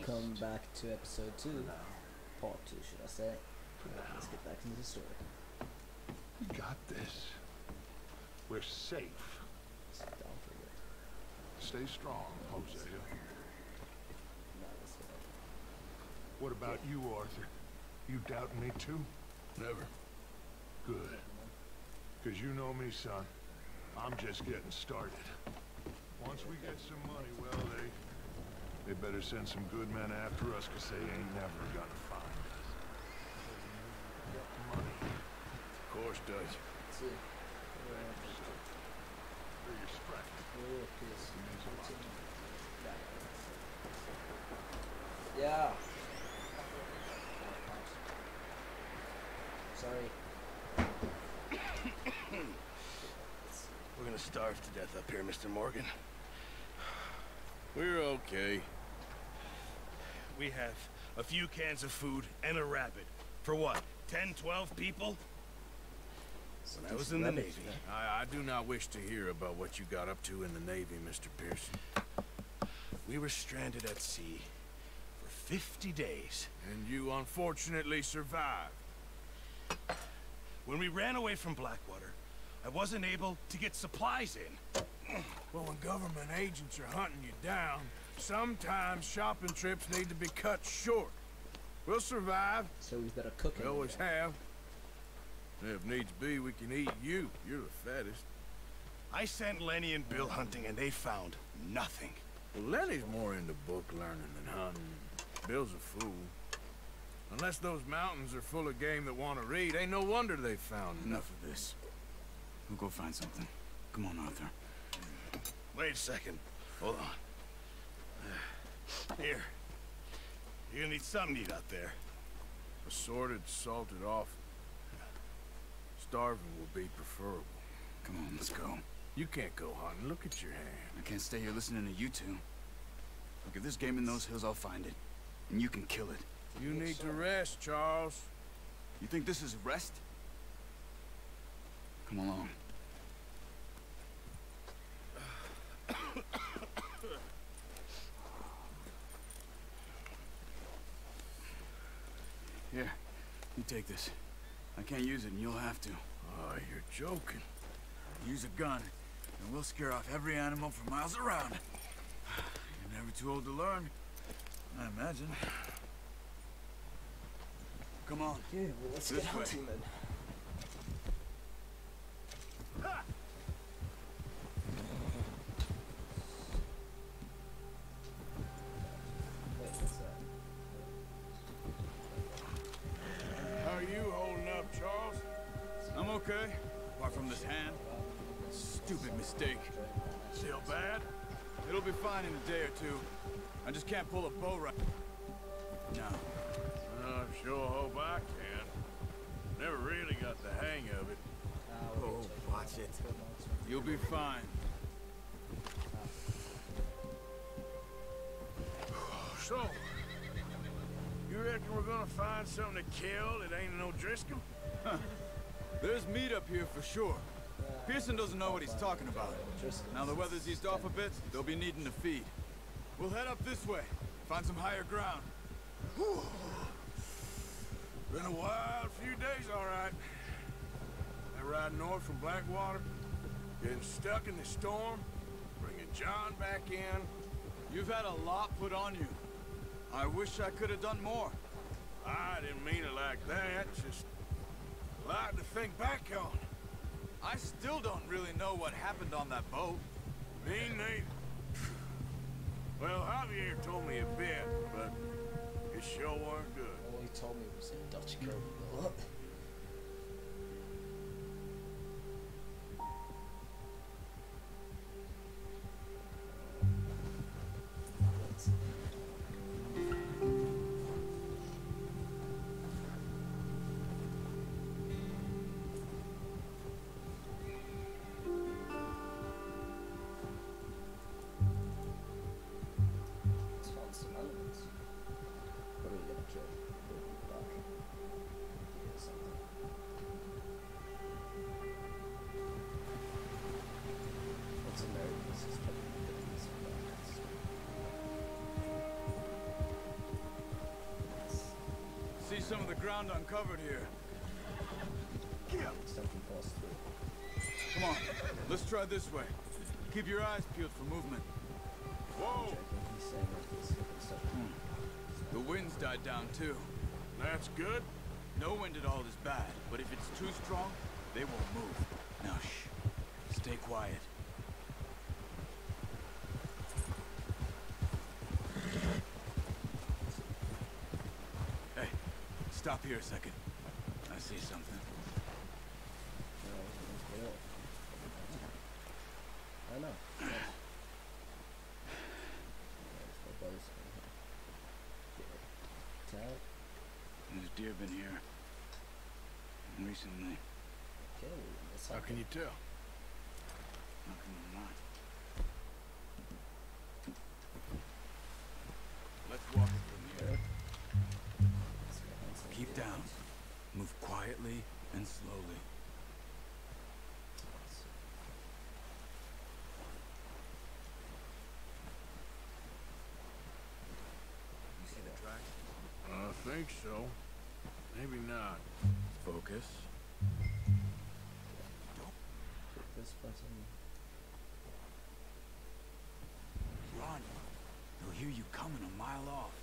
welcome back to episode 2. Part 2, should I say. Let's get back into the story. We got this. We're safe. Sit down for a bit. Stay strong, Hosea. Now let's go. What about you, Arthur? You doubt me too? Never. Good. Because you know me, son. I'm just getting started. Once we get some money, well, they better send some good men after us, because they ain't never gonna find us. Money. Of course, Dutch. Let's see. For your strength. Oh, please. Yeah. Sorry. We're gonna starve to death up here, Mr. Morgan. We're okay. We have a few cans of food and a rabbit. For what, 10, 12 people? When I was in the Navy. I do not wish to hear about what you got up to in the Navy, Mr. Pearson. We were stranded at sea for 50 days. And you unfortunately survived. When we ran away from Blackwater, I wasn't able to get supplies in. Well, when government agents are hunting you down, sometimes shopping trips need to be cut short. We'll survive. So we better cook it. We always have. If needs be, we can eat you. You're the fattest. I sent Lenny and Bill hunting, and they found nothing. Well, Lenny's more into book learning than hunting. Bill's a fool. Unless those mountains are full of game that want to read, ain't no wonder they found nothing. Enough of this. We'll go find something. Come on, Arthur. Wait a second. Hold on. Here. You're gonna need something to eat out there. Assorted, salted off. Starving will be preferable. Come on, let's go. You can't go hunting. Look at your hand. I can't stay here listening to you two. Look, if there's game in those hills, I'll find it. And you can kill it. You need to rest, Charles. You think this is rest? Come along. Here, you take this. I can't use it, and you'll have to. Oh, you're joking. Use a gun, and we'll scare off every animal for miles around. You're never too old to learn, I imagine. Come on. Yeah, well, let's This get way. hunting then. Wait, what's that? How are you holding up, Charles? I'm okay, apart from this hand. Stupid mistake. Still bad? It'll be fine in a day or two. I just can't pull a bow right now. I sure hope I can. Never really got the hang of it. Oh, watch it. You'll be fine. So, you reckon we're gonna find something to kill that ain't no Driscoll? There's meat up here for sure. Pearson doesn't know what he's talking about. Now the weather's eased off a bit, they'll be needing to feed. We'll head up this way, find some higher ground. Whew. Been a wild few days, all right. That ride north from Blackwater, getting stuck in the storm, bringing John back in. You've had a lot put on you. I wish I could have done more. I didn't mean it like that, just a lot to think back on. I still don't really know what happened on that boat. Me neither. Well, Javier told me a bit, but it sure weren't good. All he told me was a Dutch girl. What? Let's find some elements. What are we gonna kill? Yes, some of the ground uncovered here. Something falls through. Come on, let's try this way. Keep your eyes peeled for movement. Whoa! He's saying like this stuff. The wind's died down too. That's good. No wind at all is bad, but if it's too strong, they won't move. Now shh. Stay quiet. Hey, stop here a second. I see something. I know. There's deer been here recently. Okay, How can you tell? How can you not? Let's walk it from here. Keep down. Move quietly and slowly. You see the tracks? I think so. Maybe not. Focus. This button. Run. They'll hear you coming a mile off.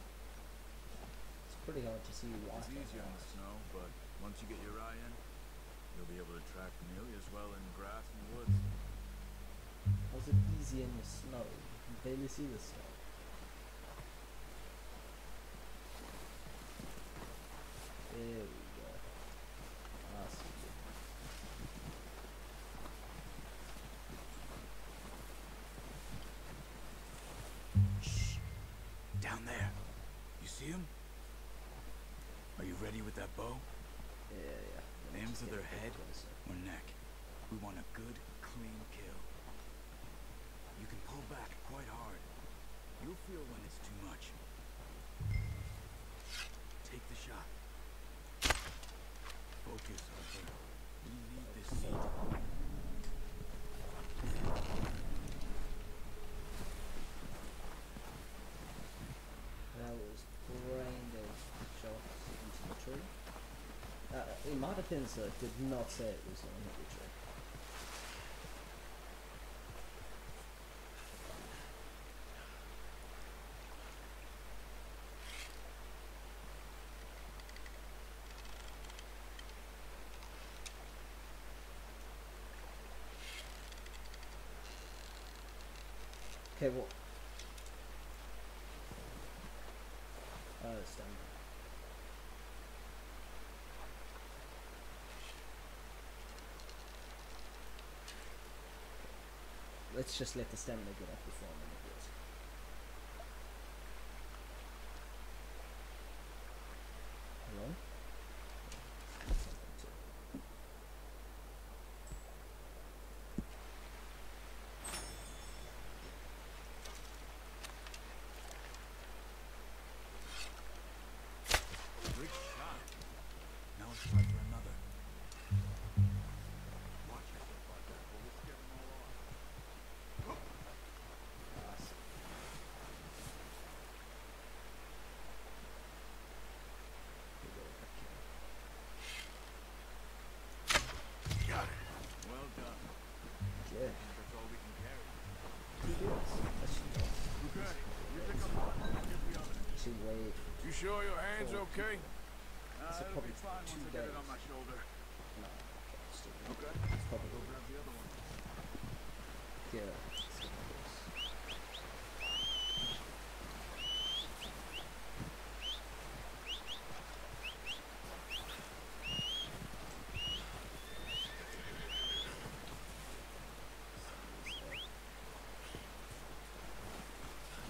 It's pretty hard to see It's walking. easier in the snow, but once you get your eye in, you'll be able to track nearly as well in grass and woods. How's it easy in the snow? You can barely see the snow. There we go. Awesome. Shh. Down there. You see him? Are you ready with that bow? Yeah. Aim Just for get their a bit head closer. or neck. We want a good, clean kill. You can pull back quite hard. You'll feel when it's too much. Take the shot. Focus, Arthur. We need this meat. That was brain dead shots into the tree. In my defense, it did not say it was going to hit the tree. Okay, well, I understand. Let's just let the stamina get up before I'm in the woods. Hello? Something too. Great shot. Now let's try for another. Watch yourself like that, or we'll scare them all off. Awesome. Here we go, okay. Got it. Well done. Yeah. That's all we can carry. Two deals. That should go. Okay. You pick up one, I'll get the other. Two way. You sure your hand's okay? So It'll probably be fine once 2 I get it on days. my shoulder. No, okay, let's do it. Okay. It's probably Go grab the other one. here. Let's see what it is.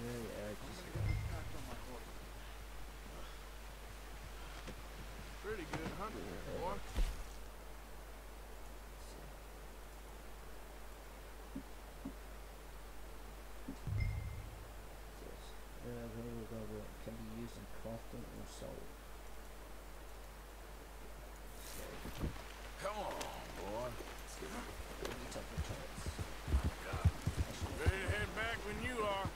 Yeah, Pretty good hunting, boy. can be used in crafting or sold. Come on, boy. Ready to head back when you are.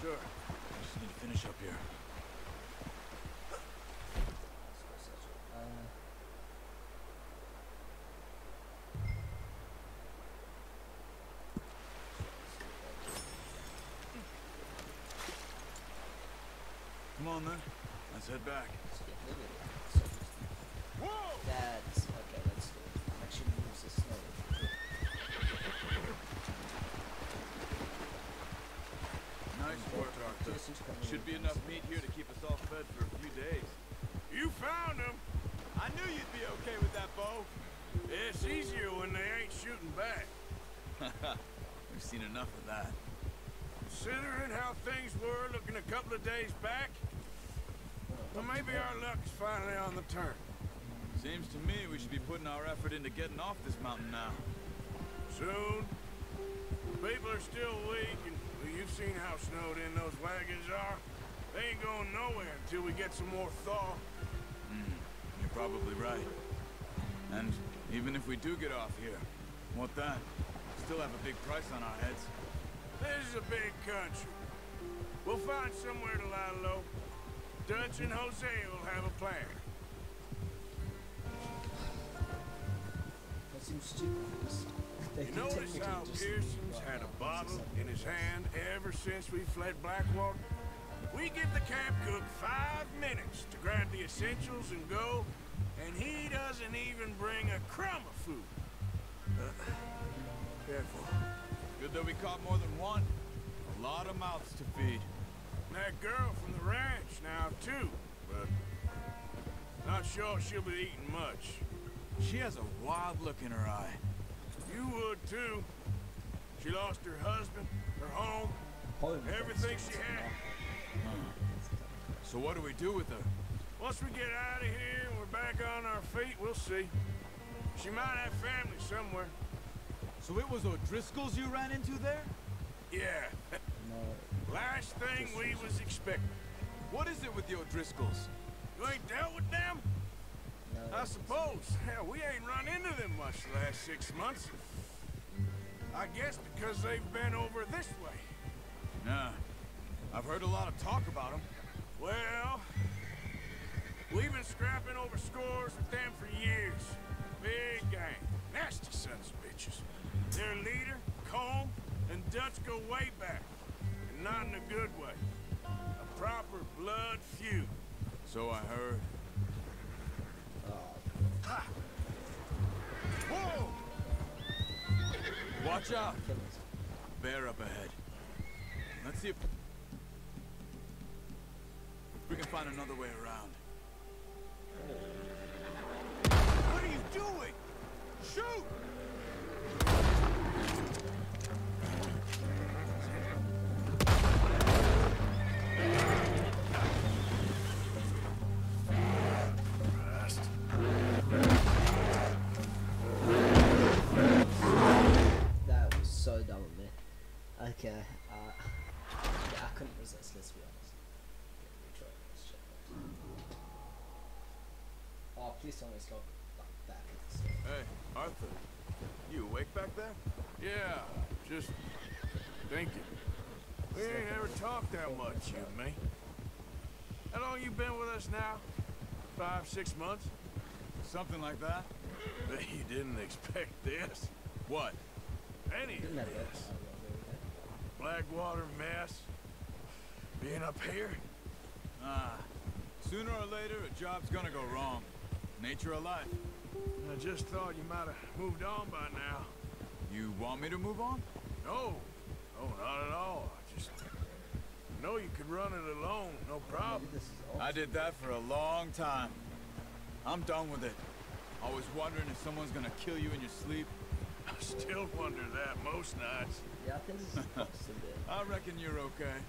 Sure. I just need to finish up here. Come on then. Let's head back. Whoa! That's okay. Let's do it. Actually, use the snow. Nice work, Arthur. Should be enough meat here to keep us all fed for a few days. You found them. I knew you'd be okay with that bow. It's easier when they ain't shooting back. We've seen enough of that. Considering how things were looking a couple of days back, well, maybe our luck is finally on the turn. Seems to me we should be putting our effort into getting off this mountain now. Soon. People are still weak, and well, you've seen how snowed in those wagons are. They ain't going nowhere until we get some more thaw. You're probably right. And even if we do get off here, what then? Still have a big price on our heads. This is a big country. We'll find somewhere to lie low. Dutch and Jose will have a plan. That seems stupid. They You can notice technically how just Pearson's right had now, a bottle it's in his hand ever since we fled Blackwater? We give the camp cook 5 minutes to grab the essentials and go, and he doesn't even bring a crumb of food. Careful. Good that we caught more than one. A lot of mouths to feed. And that girl from the ranch now, too, but not sure she'll be eating much. She has a wild look in her eye. You would, too. She lost her husband, her home, everything she had. So what do we do with her? Once we get out of here and we're back on our feet, we'll see. She might have family somewhere. So it was O'Driscoll's you ran into there? Yeah. No. Last thing we was expecting. What is it with the O'Driscolls? You ain't dealt with them? No, I suppose. Hell, we ain't run into them much the last 6 months. I guess because they've been over this way. Nah. I've heard a lot of talk about them. Well, we've been scrapping over scores with them for years. Big gang. Nasty sons of bitches. Their leader, Colm, and Dutch go way back. And not in a good way. A proper blood feud. So I heard. Ha! Whoa! Watch out! Bear up ahead. Let's see if we can find another way around. What are you doing? Shoot! That was so dumb of me. Okay, yeah, I couldn't resist, let's be honest. Okay, let's check that. Oh, please tell me it's not back at the start. Hey, Arthur. You awake back there? Yeah, just thinking. We ain't ever talked that much, you and me. How long you been with us now? 5, 6 months? Something like that? Bet you didn't expect this. What? Any of Never. this. Blackwater mess. Being up here? Ah. Sooner or later, a job's gonna go wrong. Nature of life. I just thought you might have moved on by now. You want me to move on? No. No, not at all. I just know you could run it alone, no problem. Maybe this is awesome. I did that for a long time. I'm done with it. Always wondering if someone's gonna kill you in your sleep. I still wonder that most nights. Yeah, I think this is awesome, dude. I reckon you're okay.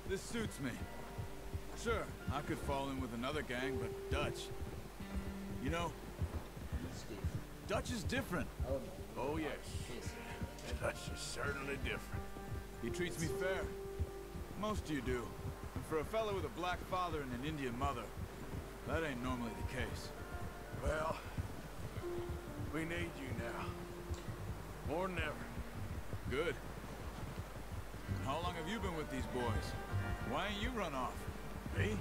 This suits me. Sure, I could fall in with another gang, but Dutch... You know, Steve. Dutch is different. Oh, Oh, yes. yes. That's just certainly different. He treats me fair. Most of you do. And for a fellow with a black father and an Indian mother, that ain't normally the case. Well, we need you now. More than ever. Good. How long have you been with these boys? Why ain't you run off? Me?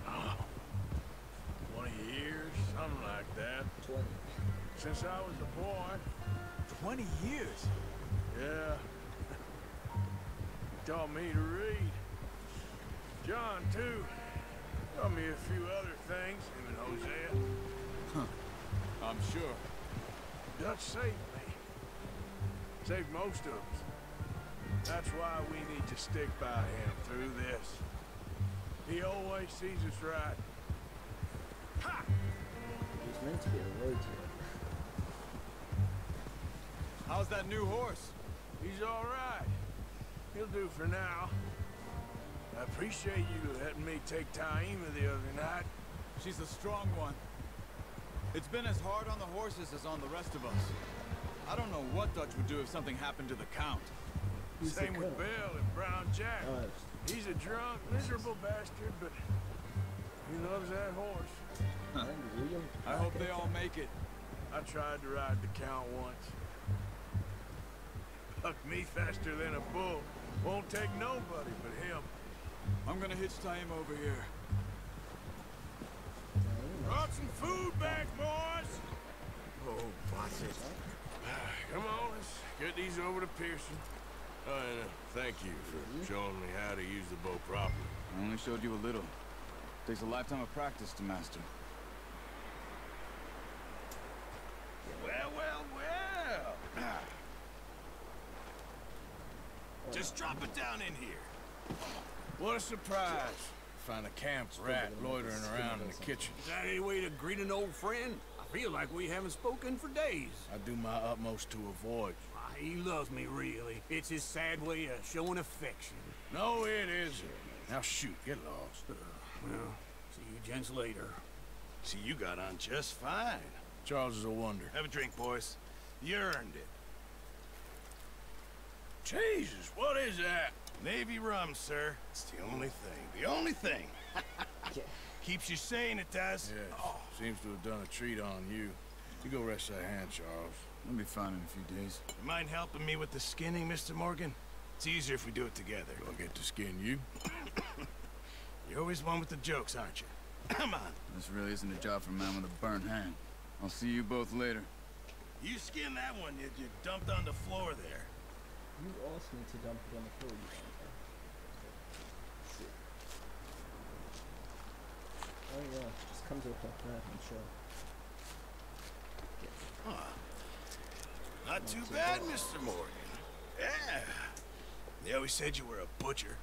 Oh, 20 years, something like that. 20. Since I was a boy. 20 years? Yeah. Taught me to read. John, too. Tell me a few other things, him and Hosea. I'm sure. Dutch saved me. Saved most of us. That's why we need to stick by him through this. He always sees us right. Ha! He's meant to be a road here. How's that new horse? He's all right. He'll do for now. I appreciate you letting me take Taima the other night. She's a strong one. It's been as hard on the horses as on the rest of us. I don't know what Dutch would do if something happened to the Count. Same with Bill and Brown Jack. Oh, He's a drunk, miserable bastard, but he loves that horse. I hope they all make it. I tried to ride the Count once. Bucked me faster than a bull. Won't take nobody but him. I'm gonna hitch Taima over here. Brought some food back, boys! Oh, what's it? Come on, let's get these over to Pearson. And thank you for showing me how to use the bow properly. I only showed you a little. Takes a lifetime of practice to master. Well, well, well. Just drop it down in here. What a surprise. Find a camp rat loitering around in the kitchen. Is that any way to greet an old friend? I feel like we haven't spoken for days. I do my utmost to avoid. He loves me, really. It's his sad way of showing affection. No, it isn't. Now shoot, get lost. Well, see you gents later. See, you got on just fine. Charles is a wonder. Have a drink, boys. You earned it. Jesus, what is that? Navy rum, sir. It's the only thing. The only thing. Keeps you sane, it does. Yes, seems to have done a treat on you. You go rest that hand, Charles. I'll be fine in a few days. You mind helping me with the skinning, Mr. Morgan? It's easier if we do it together. Do I get to skin you? You're always one with the jokes, aren't you? Come on. This really isn't a job for a man with a burnt hand. I'll see you both later. You skin that one you dumped on the floor there. You asked me to dump it on the floor, you don't care. Shit. Oh yeah, just come to the top there, I'm sure. Not too bad, Mr. Morgan. Yeah. They always said you were a butcher.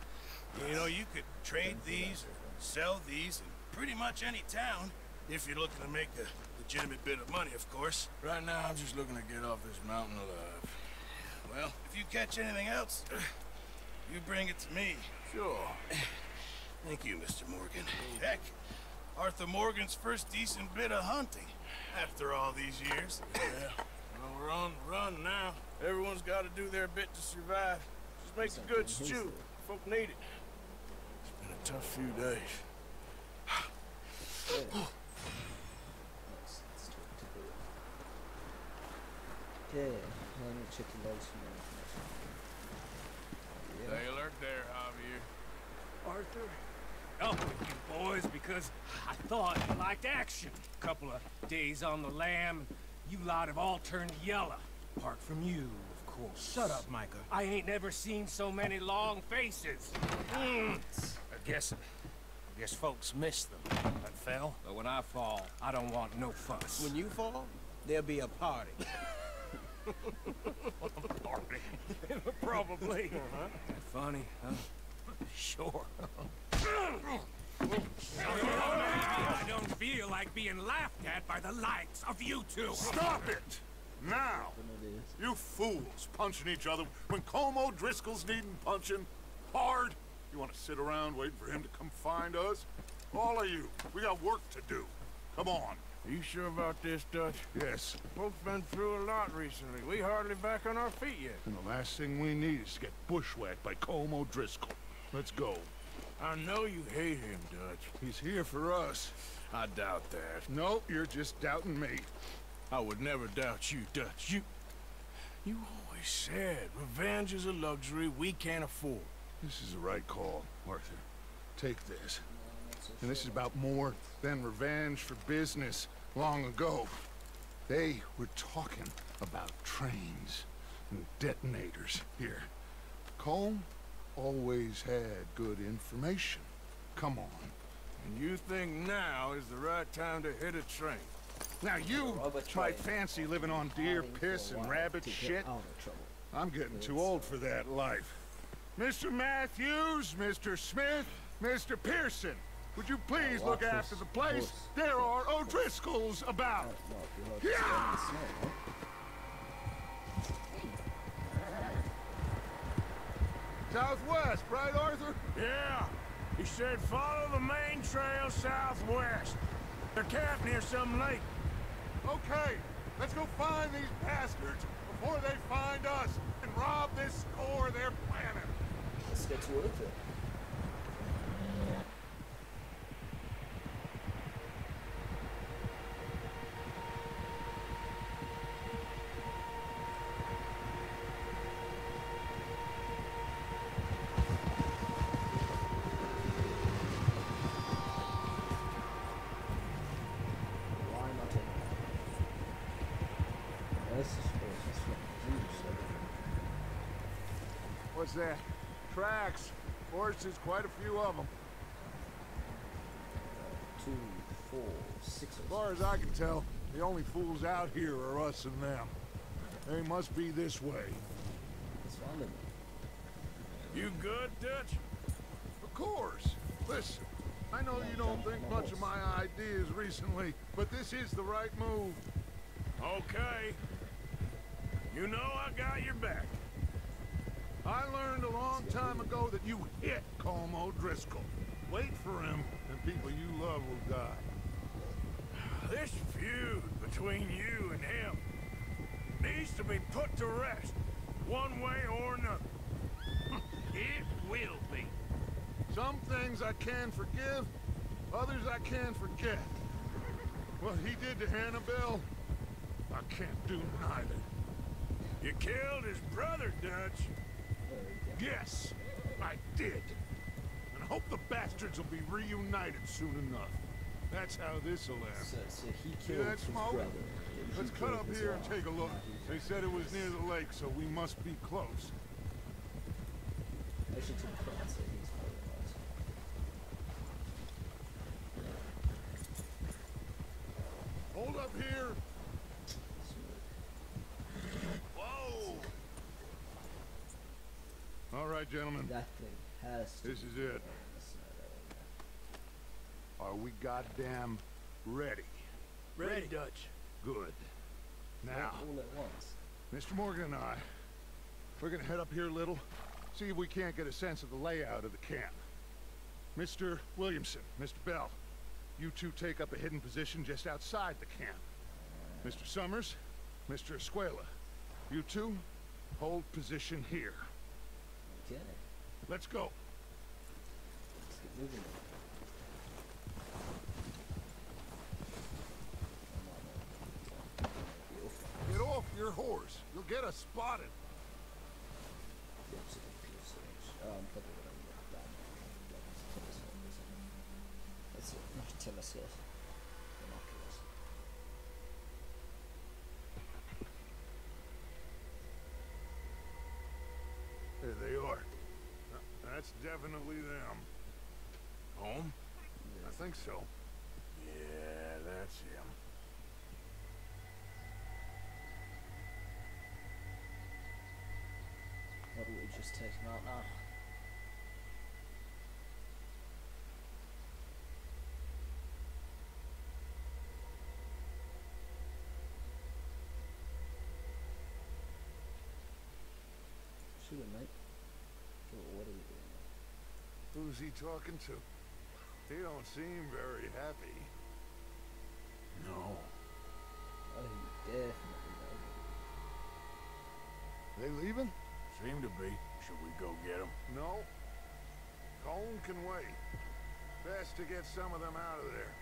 You know, you could trade these or sell these in pretty much any town, if you're looking to make a legitimate bit of money, of course. Right now, I'm just looking to get off this mountain alive. Well, if you catch anything else, you bring it to me. Sure. Thank you, Mr. Morgan. Heck, Arthur Morgan's first decent bit of hunting after all these years. Yeah. Well, we're on the run now. Everyone's got to do their bit to survive. Just makes a good stew. Folk need it. It's been a tough few days. Let's talk to Bill. Okay, let me check the logs for more information. Stay alert there, Javier. Arthur? Oh, with you boys, because I thought you liked action. Couple of days on the lam, you lot have all turned yellow. Apart from you, of course. Shut up, Micah. I ain't never seen so many long faces. I guess folks miss them. I fell, but when I fall, I don't want no fuss. When you fall, there'll be a party. Party? Probably. Funny, huh? Sure. I don't feel like being laughed at by the likes of you two. Stop it! Now! You fools punching each other when Colm O'Driscoll's needing punching. Hard! You want to sit around waiting for him to come find us? All of you, we got work to do. Come on. Are you sure about this, Dutch? Yes. Folks been through a lot recently. We hardly back on our feet yet. And the last thing we need is to get bushwhacked by Colm O'Driscoll. Let's go. I know you hate him, Dutch. He's here for us. I doubt that. No, you're just doubting me. I would never doubt you, Dutch. You always said revenge is a luxury we can't afford. This is the right call, Arthur. Take this. And this is about more than revenge for business long ago. They were talking about trains and detonators here. Colm always had good information. Come on. And you think now is the right time to hit a train? Now you Robert might Train. fancy living on deer Hiding for piss a and while rabbit to get shit. out of trouble. I'm getting too old for that life. Mr. Matthews, Mr. Smith, Mr. Pearson, would you please Oh, look watch after this the place? horse. There are O'Driscolls about. Well, if you heard Yeah! the snow, right? Southwest, right, Arthur? Yeah. He said follow the main trail southwest. They're camped near some lake. Okay, let's go find these bastards before they find us and rob this store they're planning. Let's get to work then. Why not take it? This is huge. What's that? Tracks. Horses, quite a few of them. 2, 4, 6. As far as I can tell, the only fools out here are us and them. They must be this way. Let's find them. You good, Dutch? Of course. Listen, I know you don't think much of my ideas recently, but this is the right move. Okay. You know I got your back. I learned a long time ago that you hit Colm O'Driscoll. Wait for him, and people you love will die. This feud between you and him needs to be put to rest, one way or another. It will be. Some things I can forgive, others I can forget. What he did to Hannibal, I can't do neither. You killed his brother, Dutch. Yes, I did. And I hope the bastards will be reunited soon enough. That's how this'll end. So he See killed that his smoke? brother. He Let's cut killed up his here and wife. take a look. They said it was near the lake, so we must be close. I should take that, so he's probably right. Hold up here. Whoa! All right, gentlemen. That thing has to This is it. Are we goddamn ready? Ready, Dutch. Good. Now, all at once. Mr. Morgan and I, we're gonna head up here a little, see if we can't get a sense of the layout of the camp. Mr. Williamson, Mr. Bell, you two take up a hidden position just outside the camp. Mr. Summers, Mr. Escuela, you two hold position here. Okay, Let's go. let's get moving. Get off your horse. You'll get us spotted. Let's not telescope. Binoculars. There they are. That's definitely them. Home? I think so. Yeah, that's him. What do we just take him out now? Shoot him, mate. What are we doing? Who's he talking to? He don't seem very happy. No. Oh, he definitely knows. They leaving? Seem to be. Should we go get him? No. Colm can wait. Best to get some of them out of there.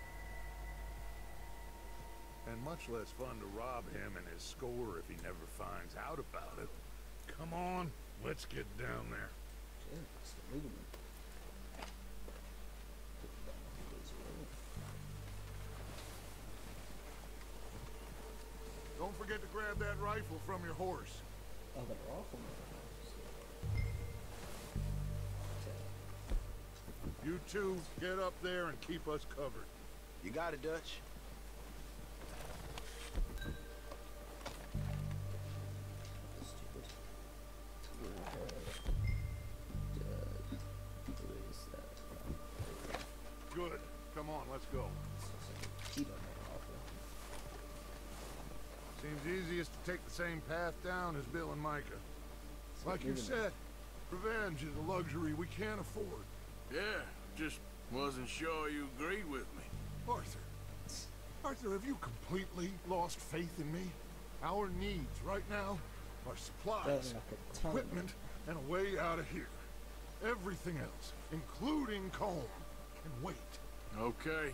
And much less fun to rob him and his score if he never finds out about it. Come on, let's get down there. Yeah, let's get moving then. Put the binoculars away. Don't forget to grab that rifle from your horse. Oh, the rifle. Okay. You two, get up there and keep us covered. You got it, Dutch. Stupid. Who is that? Good. Come on, let's go. Seems easiest to take the same path down as Bill and Micah. Like you said, revenge is a luxury we can't afford. Yeah, just wasn't sure you agreed with me. Arthur, have you completely lost faith in me? Our needs right now are supplies, equipment, and a way out of here. Everything else, including Colm, can wait. Okay.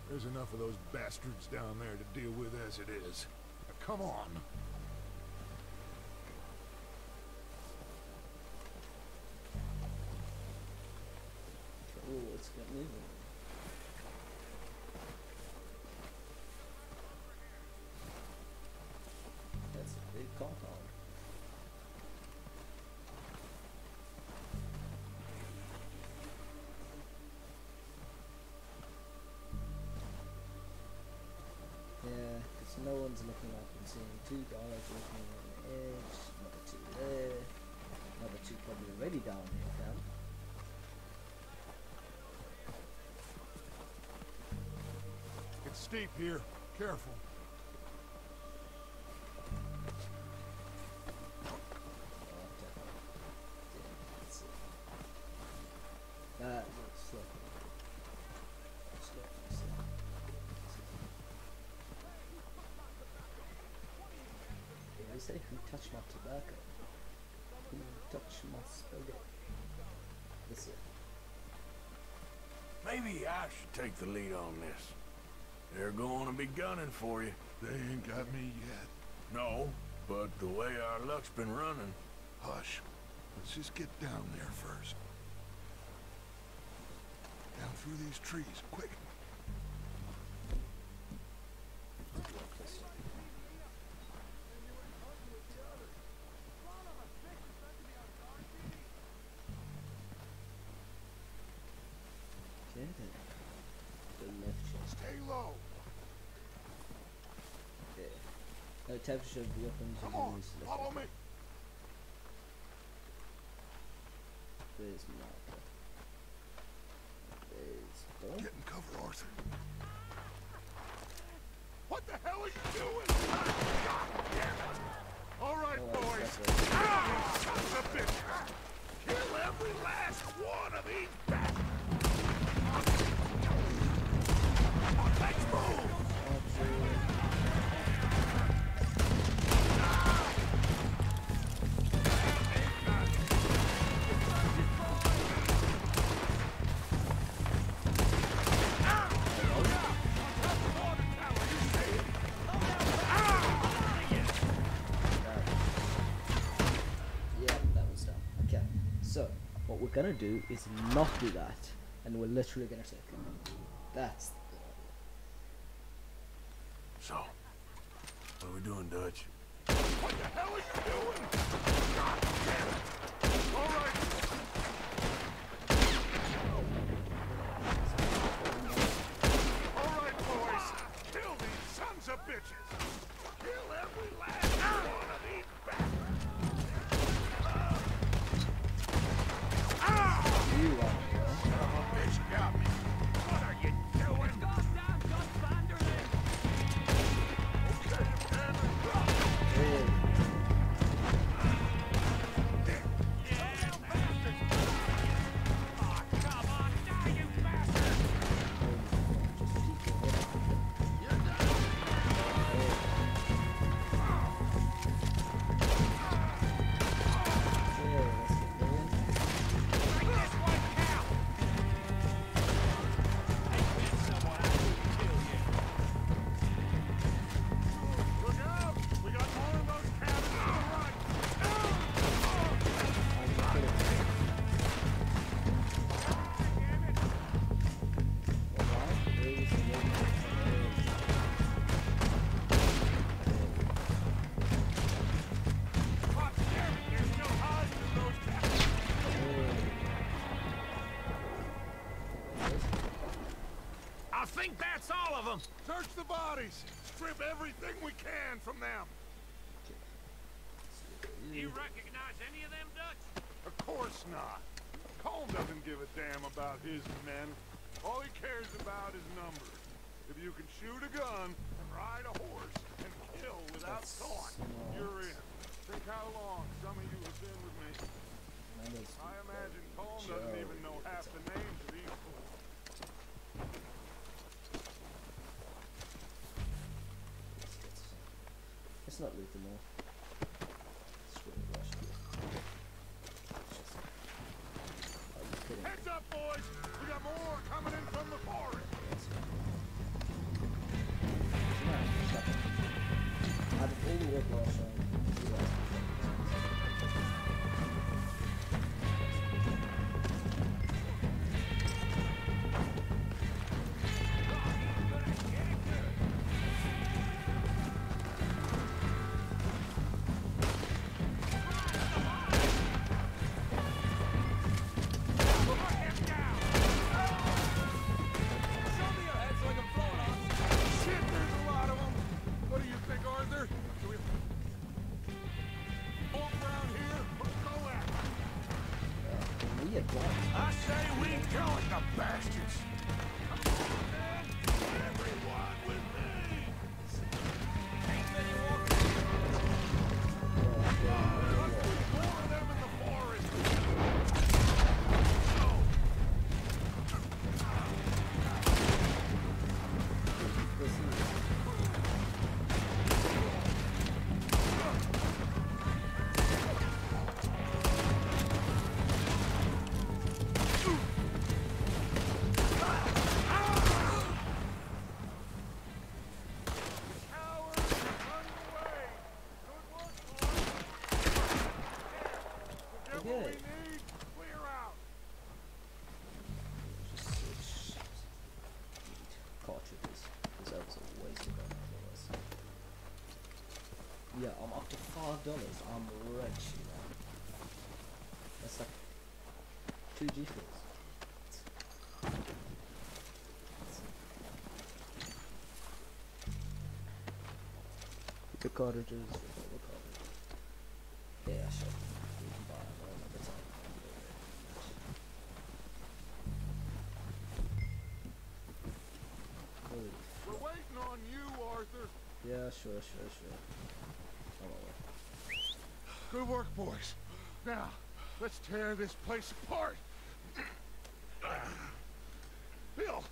There's enough of those bastards down there to deal with as it is. Now, come on. Oh, let's get moving. That's a big compound. Yeah, because no one's looking up and seeing two guys walking on the edge, another two there, another two probably already down here, fam. It's steep here. Careful. That looks slippery. They say, who touched my tobacco? Who touched my spaghetti? This is Maybe I should take the lead on this. They're going to be gunning for you. They ain't got me yet. No, but the way our luck's been running. Hush. Let's just get down there first. Down through these trees, quick. okay then. The left chest. Stay low. There. No temperature of weapons. Come on, follow me. There's Martha. There's Bill. Get in cover, Arthur. What the hell are you doing? God damn it! All right, Oh, boys. that's right. Ah, sons of bitches! Kill every last one of these bastards! Let's move! Yeah, that was done. Okay, so what we're gonna do is not do that, and we're literally gonna take it. That's the good idea. So, what are we doing, Dutch? What the hell are you doing? God damn it! All right. All right, boys. Kill these sons of bitches. Kill every last one of these bastards. You are, bro. Son of a bitch got me. What are you doing? Really? think that's all of them? Search the bodies! Strip everything we can from them! You recognize any of them, Dutch? Of course not. Colm doesn't give a damn about his men. All he cares about is numbers. If you can shoot a gun and ride a horse and kill without thought, you're in. Think how long some of you have been with me. I imagine Colm doesn't even know half the names of these fools. It's not loot anymore. Heads up, boys! We got more coming in from the forest! I did all the work last time. I say we join the bastards! Everyone with me! More of them in the forest! Yeah, I'm up to $5. I'm rich, you know. That's like 2 G-Fuels. The cartridges, the cartridges. Yeah, sure. We can buy them all at the time. We're waiting on you, Arthur. Yeah, sure. Good work, boys. Now, let's tear this place apart. Bill,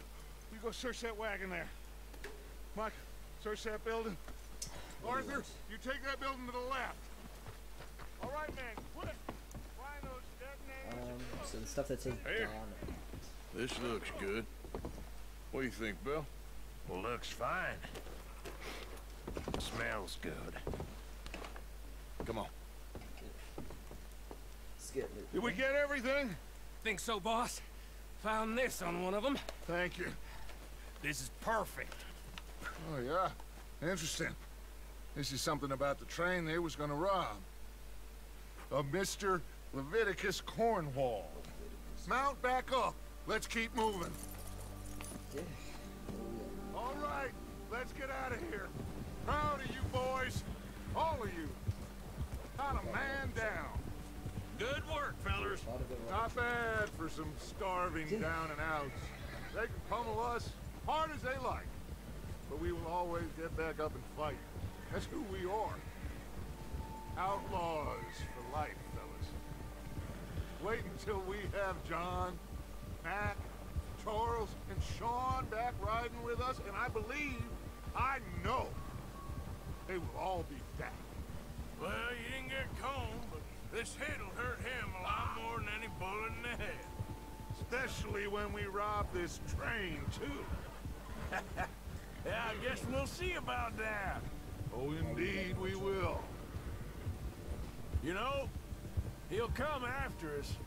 you go search that wagon there. Mike, search that building. Arthur, you take that building to the left. All right, man, quick. Find those detonators. So the stuff that says Here. Donna. This looks good. What do you think, Bill? Well, looks fine. Smells good. Come on. Let's get loot. Did we get everything? Think so, boss? Found this on one of them. Thank you. This is perfect. Oh, yeah? Interesting. This is something about the train they was gonna rob. Of Mr. Leviticus Cornwall. Mount back up. Let's keep moving. Yeah. All right, let's get out of here. Proud of you boys. All of you. Not a man down. Good work, fellers. Not bad for some starving down and outs. They can pummel us hard as they like. But we will always get back up and fight. That's who we are. Outlaws for life, fellas. Wait until we have John, Mac, Charles, and Sean back riding with us, and I know, they will all be back. Well, you didn't get Colm, but this hit'll hurt him a lot more than any bullet in the head. Especially when we rob this train, too. Yeah, I guess we'll see about that. Oh, indeed we will. You know, he'll come after us.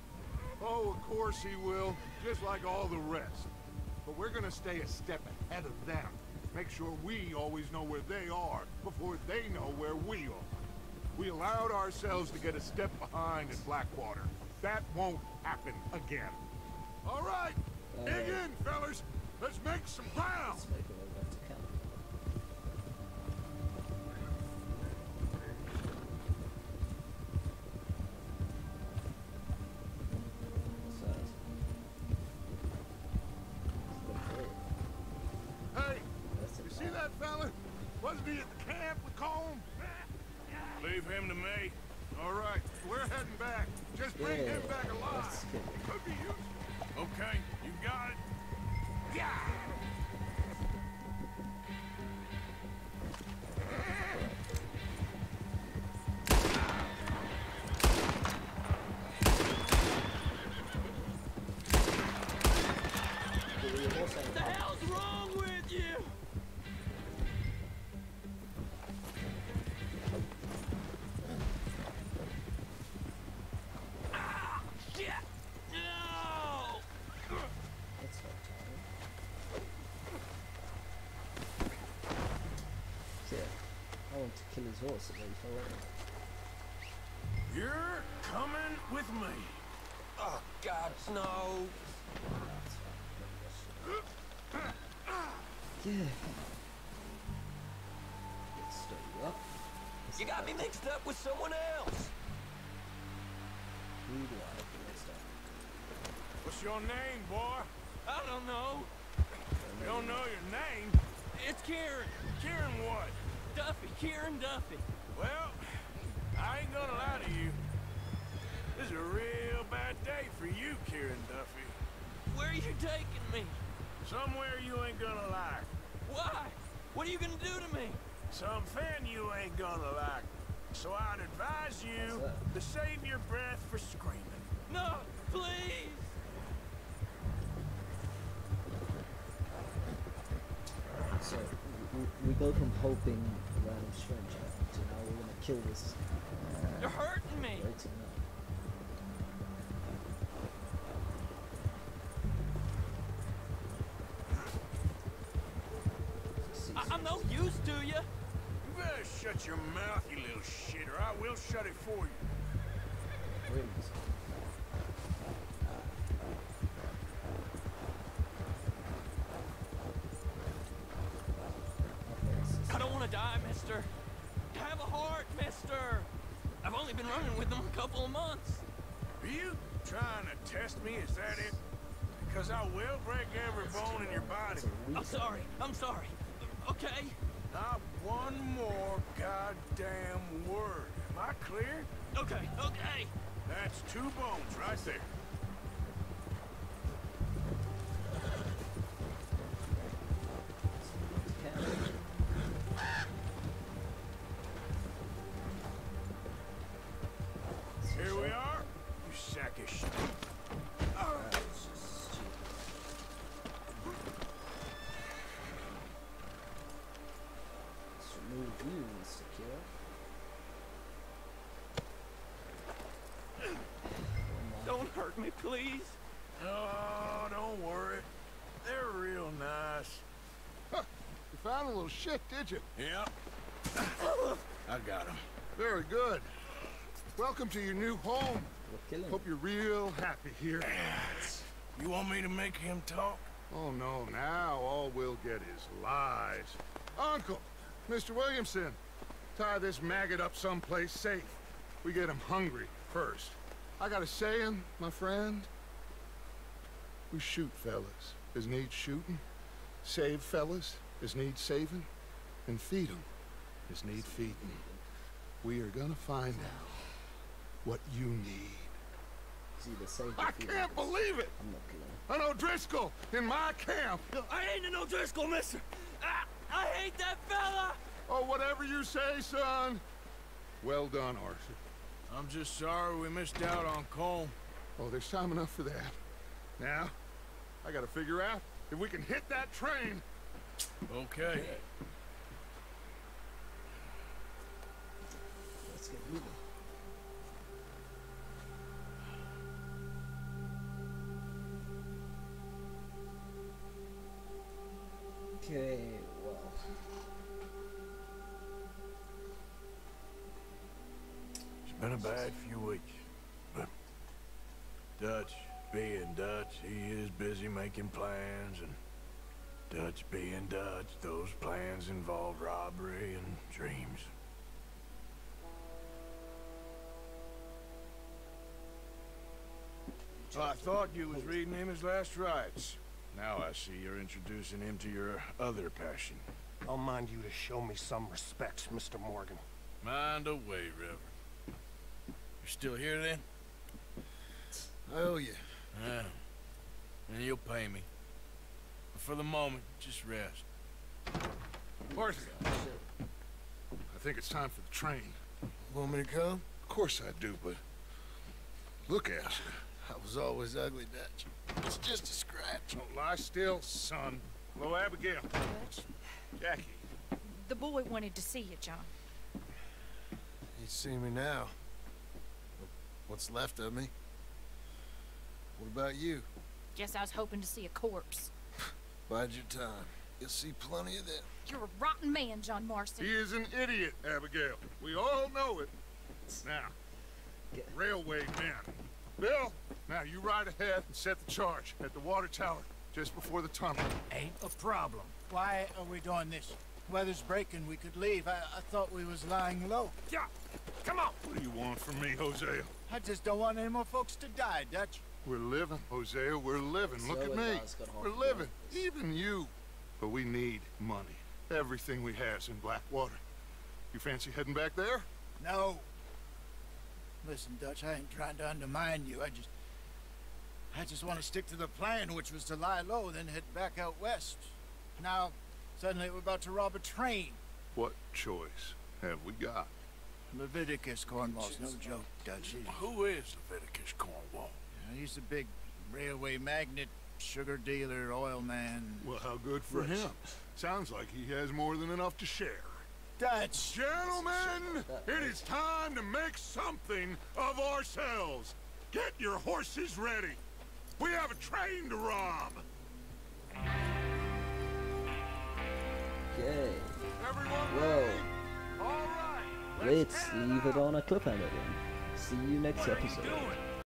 Oh, of course he will, just like all the rest. But we're gonna stay a step ahead of them. Make sure we always know where they are before they know where we are. We allowed ourselves to get a step behind in Blackwater. That won't happen again. All right, dig in, fellas. Let's make some ground. Let's make our way back to camp. Hey, you see that fella? Wasn't he at the camp with Colm? Leave him to me. All right, we're heading back. Just bring him back alive. He could be useful. Okay, you got it. Yeah. What the hell's wrong with you? Ah, shit! No! That's not tired. Yeah, I want to kill his horse and then fell over. You're coming with me. Oh, God, no! Yeah. Let's start you up. You got me mixed up with someone else! Who do I have to mix up? What's your name, boy? I don't know. You don't know your name? It's Kieran. Kieran what? Duffy. Kieran Duffy. Well, I ain't gonna lie to you. This is a real bad day for you, Kieran Duffy. Where are you taking me? Somewhere you ain't gonna like. Why? What are you gonna do to me? Something you ain't gonna like. So I'd advise you to save your breath for screaming. No, please! So, we go from hoping a random stranger to now we're gonna kill this. You're hurting me! Waiting now. I'm no use to you! You better shut your mouth, you little shit, or I will shut it for you. Wait. I don't want to die, mister. Have a heart, mister. I've only been running with them a couple of months. Are you trying to test me? Is that it? Because I will break every bone in your body. I'm sorry. I'm sorry. Okay? Not one more goddamn word. Am I clear? Okay, okay. That's 2 bones right there. Here we are, you sack of shit. Let's remove you, Mr. Kira. Don't hurt me, please. Oh, don't worry. They're real nice. Huh. You found a little shit, did you? Yep. I got him. Very good. Welcome to your new home. We're killing Hope you're real happy here. You want me to make him talk? Oh, no. Now all we'll get is lies. Uncle, Mr. Williamson, tie this maggot up someplace safe. We get him hungry first. I got a saying, my friend. We shoot fellas as need shooting, save fellas as need saving, and feed 'em as need feeding. We are gonna find out what you need. It's either safe I can't believe it! I'm not killing him. An O'Driscoll in my camp! I ain't an O'Driscoll, mister. I hate that fella. Oh, whatever you say, son. Well done, Arthur. I'm just sorry we missed out on Colm. Oh, there's time enough for that. Now, I gotta figure out if we can hit that train. Okay. Let's get moving. Okay, well. It's been a bad few weeks, but Dutch, being Dutch, he is busy making plans, and Dutch being Dutch, those plans involved robbery and dreams. I thought you was reading him his last rites. Now I see you're introducing him to your other passion. I'll mind you to show me some respect, Mr. Morgan. Mind away, Reverend. You're still here then? I owe you. Yeah. And you'll pay me. But for the moment, just rest. Martha, I think it's time for the train. Want me to come? Of course I do, but look at you. I was always ugly, Dutch. It's just a scratch. Don't lie still, son. Hello, Abigail. Dutch, Jackie. the boy wanted to see you, John. He'd see me now. What's left of me? What about you? Guess I was hoping to see a corpse. Bide your time. You'll see plenty of them. You're a rotten man, John Marston. He is an idiot, Abigail. We all know it. Now, railway men. Bill, now you ride ahead and set the charge at the water tower just before the tunnel. Ain't a problem. Why are we doing this? Weather's breaking, we could leave. I thought we was lying low. Yeah, come on. What do you want from me, Hosea? I just don't want any more folks to die, Dutch. We're living, Hosea, we're living. Look at me. We're living. Even you. But we need money. Everything we has in Blackwater. You fancy heading back there? No. Listen, Dutch, I ain't trying to undermine you. I just want to stick to the plan, which was to lie low, then head back out west. Now, suddenly we're about to rob a train. What choice have we got? Leviticus Cornwall's no joke, Dutch. Who is Leviticus Cornwall? He's a big railway magnate, sugar dealer, oil man. Well, how good for him. Sounds like he has more than enough to share. Dutch! Gentlemen, it is time to make something of ourselves. Get your horses ready. We have a train to rob. Okay. Everyone Well, ready? All right. let's leave it on a cliffhanger then. See you next What are you episode. doing?